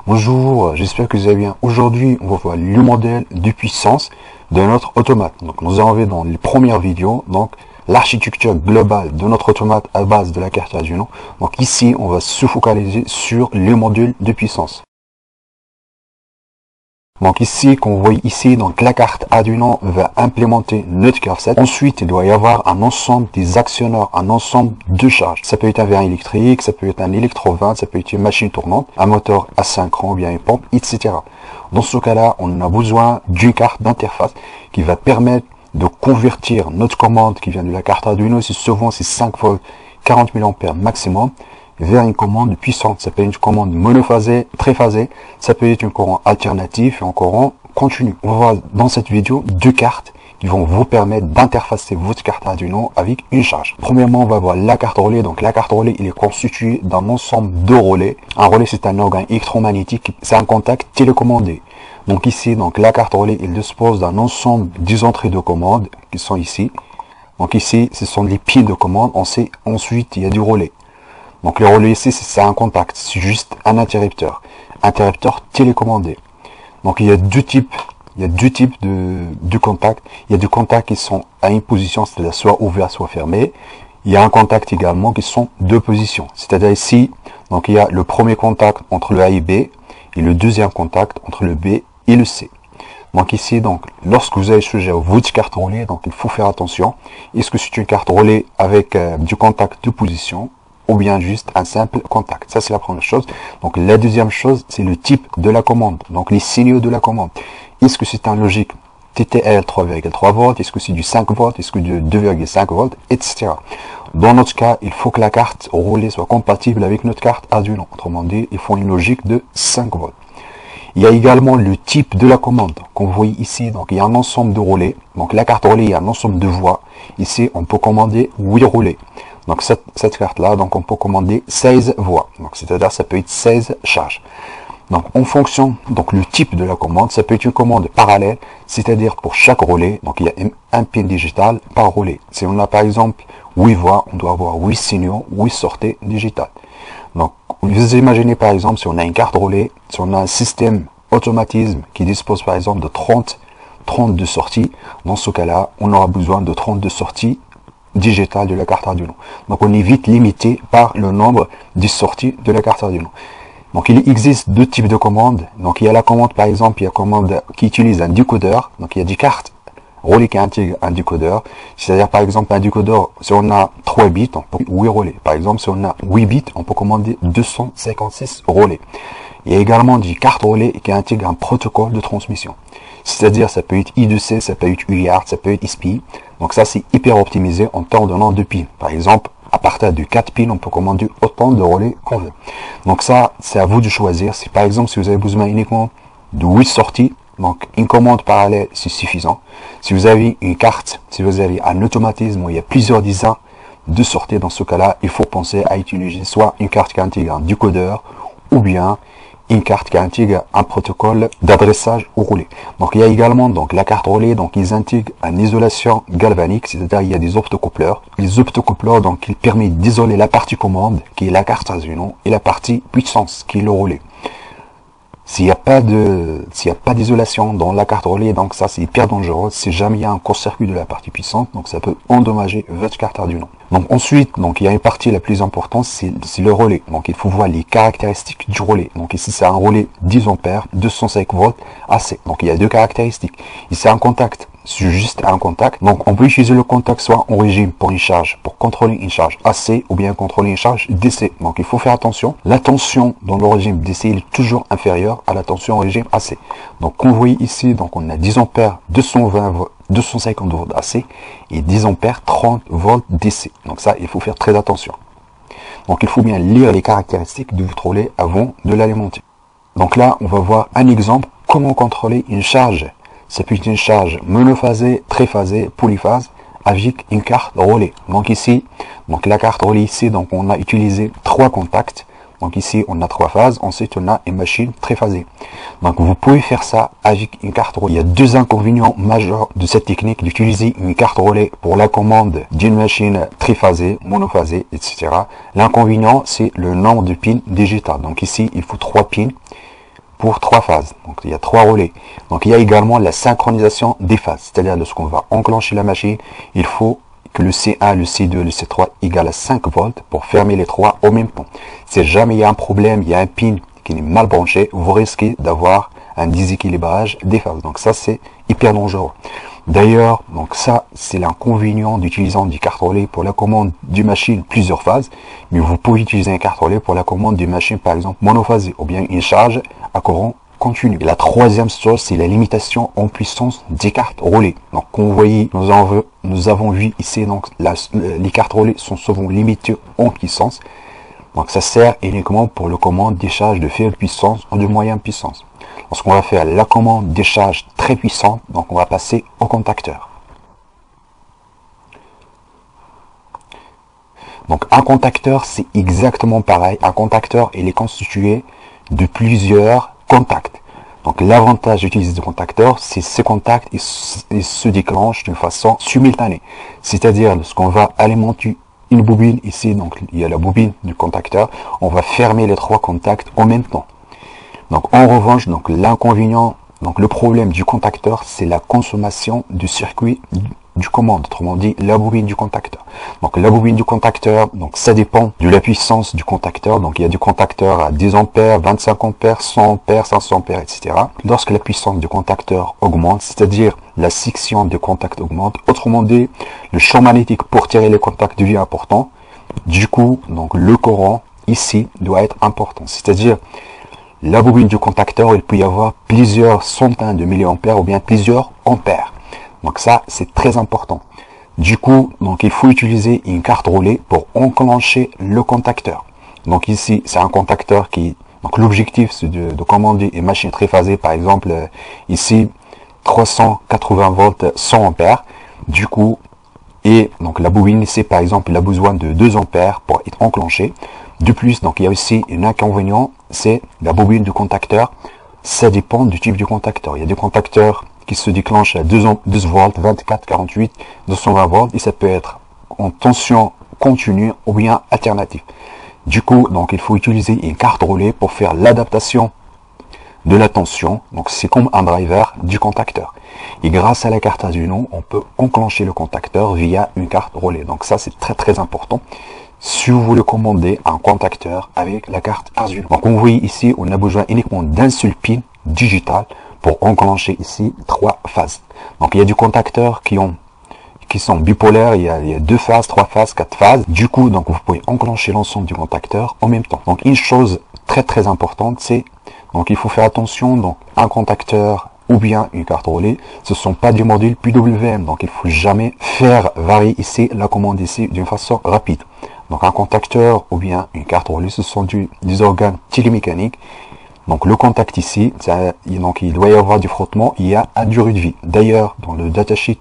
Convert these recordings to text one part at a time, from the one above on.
Bonjour, j'espère que vous allez bien. Aujourd'hui, on va voir le modèle de puissance de notre automate. Donc, nous avons vu dans les premières vidéos, donc, l'architecture globale de notre automate à base de la carte Arduino. Donc, ici, on va se focaliser sur le module de puissance. Donc ici, qu'on voit ici, donc la carte Arduino va implémenter notre curve set. Ensuite, il doit y avoir un ensemble des actionneurs, un ensemble de charges. Ça peut être un vérin électrique, ça peut être un électrovat, ça peut être une machine tournante, un moteur asynchrone, bien une pompe, etc. Dans ce cas-là, on a besoin d'une carte d'interface qui va permettre de convertir notre commande qui vient de la carte Arduino, c'est souvent c'est 5 volts, 40 mA maximum, vers une commande puissante. Ça peut être une commande monophasée, triphasée, ça peut être un courant alternatif et un courant continu. On va voir dans cette vidéo deux cartes qui vont vous permettre d'interfacer votre carte Arduino avec une charge. Premièrement, on va voir la carte relais. Donc la carte relais, il est constitué d'un ensemble de relais. Un relais, c'est un organe électromagnétique, c'est un contact télécommandé. Donc ici, donc la carte relais, il dispose d'un ensemble des entrées de commande qui sont ici. Donc ici, ce sont les pins de commande. On sait ensuite, il y a du relais. Donc le relais ici, c'est un contact, c'est juste un interrupteur télécommandé. Donc il y a deux types de contacts. Il y a des contacts qui sont à une position, c'est-à-dire soit ouvert, soit fermé. Il y a un contact également qui sont deux positions, c'est-à-dire ici, donc il y a le premier contact entre le A et B et le deuxième contact entre le B et le C. Donc ici, donc, lorsque vous allez choisir votre carte relais, donc il faut faire attention. Est-ce que c'est une carte relais avec du contact de position ou bien juste un simple contact? Ça, c'est la première chose. Donc, la deuxième chose, c'est le type de la commande. Donc, les signaux de la commande. Est-ce que c'est un logique TTL 3,3 volts? Est-ce que c'est du 5 volts? Est-ce que du 2,5 volts? Etc. Dans notre cas, il faut que la carte relais soit compatible avec notre carte Arduino. Autrement dit, il faut une logique de 5 volts. Il y a également le type de la commande qu'on voit ici. Donc, il y a un ensemble de relais. Donc, la carte relais, il y a un ensemble de voies. Ici, on peut commander 8 relais. Donc, cette carte-là, donc, on peut commander 16 voies. Donc, c'est-à-dire, ça peut être 16 charges. Donc, en fonction, donc, le type de la commande, ça peut être une commande parallèle, c'est-à-dire pour chaque relais. Donc, il y a un pin digital par relais. Si on a, par exemple, 8 voies, on doit avoir 8 signaux, 8 sorties digitales. Donc, vous imaginez, par exemple, si on a une carte relais, si on a un système automatisme qui dispose, par exemple, de 32 sorties, dans ce cas-là, on aura besoin de 32 sorties digitales de la carte Arduino. Donc, on est vite limité par le nombre de sorties de la carte Arduino. Donc, il existe deux types de commandes. Donc, il y a la commande, par exemple, il y a la commande qui utilise un décodeur. Donc, il y a des cartes relais qui intègrent un décodeur. C'est-à-dire, par exemple, un décodeur, si on a 3 bits, on peut 8 relais. Par exemple, si on a 8 bits, on peut commander 256 relais. Il y a également des cartes relais qui intègrent un protocole de transmission. C'est-à-dire, ça peut être I2C, ça peut être UART, ça peut être SPI. Donc ça, c'est hyper optimisé en temps de nom de pins. Par exemple, à partir de 4 pins, on peut commander autant de relais qu'on veut. Donc ça, c'est à vous de choisir. Si par exemple, si vous avez besoin uniquement de 8 sorties, donc une commande parallèle, c'est suffisant. Si vous avez une carte, si vous avez un automatisme où il y a plusieurs dizaines de sorties, dans ce cas-là, il faut penser à utiliser soit une carte qui intègre un décodeur ou bien une carte qui intègre un protocole d'adressage au relais. Donc il y a également donc la carte relais, donc ils intègrent une isolation galvanique, c'est-à-dire il y a des optocoupleurs. Les optocoupleurs, donc ils permettent d'isoler la partie commande qui est la carte Arduino et la partie puissance qui est le relais. S'il n'y a pas d'isolation dans la carte relais, donc ça c'est hyper dangereux. Si jamais il y a un court-circuit de la partie puissante, donc ça peut endommager votre carte Arduino. Donc ensuite, donc il y a une partie la plus importante, c'est le relais. Donc il faut voir les caractéristiques du relais. Donc ici c'est un relais 10 ampères, 205 volts AC. Donc il y a deux caractéristiques. Ici c'est un contact. C'est juste un contact. Donc, on peut utiliser le contact soit en régime pour une charge, pour contrôler une charge AC ou bien contrôler une charge DC. Donc, il faut faire attention. La tension dans le régime DC est toujours inférieure à la tension au régime AC. Donc, comme vous voyez ici, donc on a 10 ampères, 250 volts AC et 10 ampères, 30 volts DC. Donc, ça, il faut faire très attention. Donc, il faut bien lire les caractéristiques de votre relais avant de l'alimenter. Donc là, on va voir un exemple comment contrôler une charge. Ça peut être une charge monophasée, triphasée, polyphase avec une carte relais. Donc ici, donc la carte relais ici, donc on a utilisé 3 contacts. Donc ici, on a 3 phases. Ensuite, on a une machine triphasée. Donc vous pouvez faire ça avec une carte relais. Il y a deux inconvénients majeurs de cette technique d'utiliser une carte relais pour la commande d'une machine triphasée, monophasée, etc. L'inconvénient, c'est le nombre de pins digitales. Donc ici, il faut 3 pins pour 3 phases. Donc il y a 3 relais. Donc il y a également la synchronisation des phases. C'est-à-dire lorsqu'on va enclencher la machine, il faut que le C1, le C2, le C3 égale à 5 volts pour fermer les 3 en même temps. Si jamais il y a un problème, il y a un pin qui est mal branché, vous risquez d'avoir un déséquilibrage des phases. Donc ça, c'est hyper dangereux. D'ailleurs, donc ça, c'est l'inconvénient d'utiliser des cartes relais pour la commande d'une machine plusieurs phases, mais vous pouvez utiliser un carte relais pour la commande d'une machine, par exemple, monophasée, ou bien une charge à courant continu. Et la troisième chose, c'est la limitation en puissance des cartes relais. Donc, comme vous voyez, nous avons vu ici, donc, les cartes relais sont souvent limitées en puissance. Donc, ça sert uniquement pour la commande des charges de faible puissance ou de moyenne puissance. Lorsqu'on va faire la commande des charges très puissantes, donc on va passer au contacteur. Donc un contacteur, c'est exactement pareil. Un contacteur, il est constitué de plusieurs contacts. Donc l'avantage d'utiliser des contacteurs, c'est ces contacts, ils se déclenchent d'une façon simultanée. C'est-à-dire, lorsqu'on va alimenter une bobine ici, donc il y a la bobine du contacteur, on va fermer les 3 contacts en même temps. Donc en revanche, donc l'inconvénient, donc le problème du contacteur, c'est la consommation du circuit du commande, autrement dit la bobine du contacteur. Donc la bobine du contacteur, donc ça dépend de la puissance du contacteur. Donc il y a du contacteur à 10 ampères, 25 ampères, 100 ampères, 500 ampères, etc. Lorsque la puissance du contacteur augmente, c'est-à-dire la section de contact augmente, autrement dit, le champ magnétique pour tirer les contacts devient important. Du coup, donc le courant ici doit être important, c'est-à-dire la bobine du contacteur, il peut y avoir plusieurs centaines de milliampères ou bien plusieurs ampères. Donc ça, c'est très important. Du coup, donc il faut utiliser une carte relais pour enclencher le contacteur. Donc ici, c'est un contacteur qui... Donc l'objectif, c'est de commander une machine triphasée, par exemple, ici, 380 volts, 100 ampères. Du coup, et donc la bobine ici, par exemple, il a besoin de 2 ampères pour être enclenché. De plus, donc il y a aussi un inconvénient, c'est la bobine du contacteur. Ça dépend du type du contacteur. Il y a des contacteurs qui se déclenchent à 2 volts, 24, 48, 220 volts, et ça peut être en tension continue ou bien alternative. Du coup, donc il faut utiliser une carte relais pour faire l'adaptation de la tension. Donc c'est comme un driver du contacteur. Et grâce à la carte Arduino, on peut enclencher le contacteur via une carte relais. Donc ça, c'est très très important si vous voulez commander un contacteur avec la carte Arduino. Donc comme vous voyez ici, on a besoin uniquement d'un seul pin digital pour enclencher ici 3 phases. Donc il y a des contacteurs qui sont bipolaires, il y a 2 phases, 3 phases, 4 phases. Du coup, donc vous pouvez enclencher l'ensemble du contacteur en même temps. Donc une chose très très importante, c'est donc il faut faire attention, donc un contacteur ou bien une carte relais, ce sont pas des modules PWM, donc il faut jamais faire varier ici la commande ici d'une façon rapide. Donc un contacteur ou bien une carte relais, ce sont des organes télémécaniques. Donc le contact ici, donc il doit y avoir du frottement, il y a une durée de vie. D'ailleurs, dans le datasheet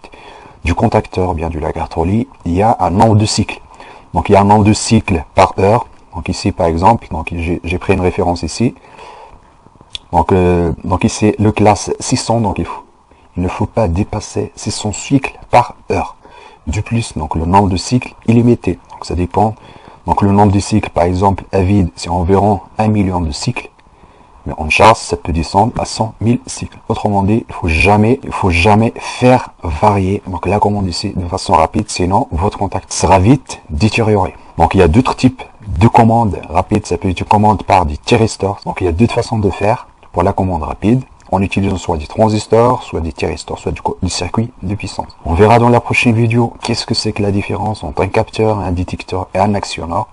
du contacteur, bien de la carte relais, il y a un nombre de cycles. Donc il y a un nombre de cycles par heure. Donc ici par exemple, donc j'ai pris une référence ici. Donc ici le classe 600, donc il ne faut pas dépasser 600 cycles par heure. De plus, donc le nombre de cycles illimité. Donc ça dépend. Donc le nombre de cycles, par exemple, à vide, c'est environ 1 million de cycles. Mais en charge, ça peut descendre à 100 000 cycles. Autrement dit, il faut jamais faire varier donc la commande ici de façon rapide, sinon votre contact sera vite détérioré. Donc il y a d'autres types de commandes rapides. Ça peut être une commande par des thyristors. Donc il y a 2 façons de faire pour la commande rapide, en utilisant soit des transistors, soit des thyristors, soit du circuit de puissance. On verra dans la prochaine vidéo qu'est-ce que c'est que la différence entre un capteur, un détecteur et un actionneur.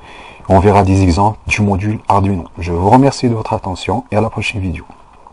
On verra des exemples du module Arduino. Je vous remercie de votre attention et à la prochaine vidéo.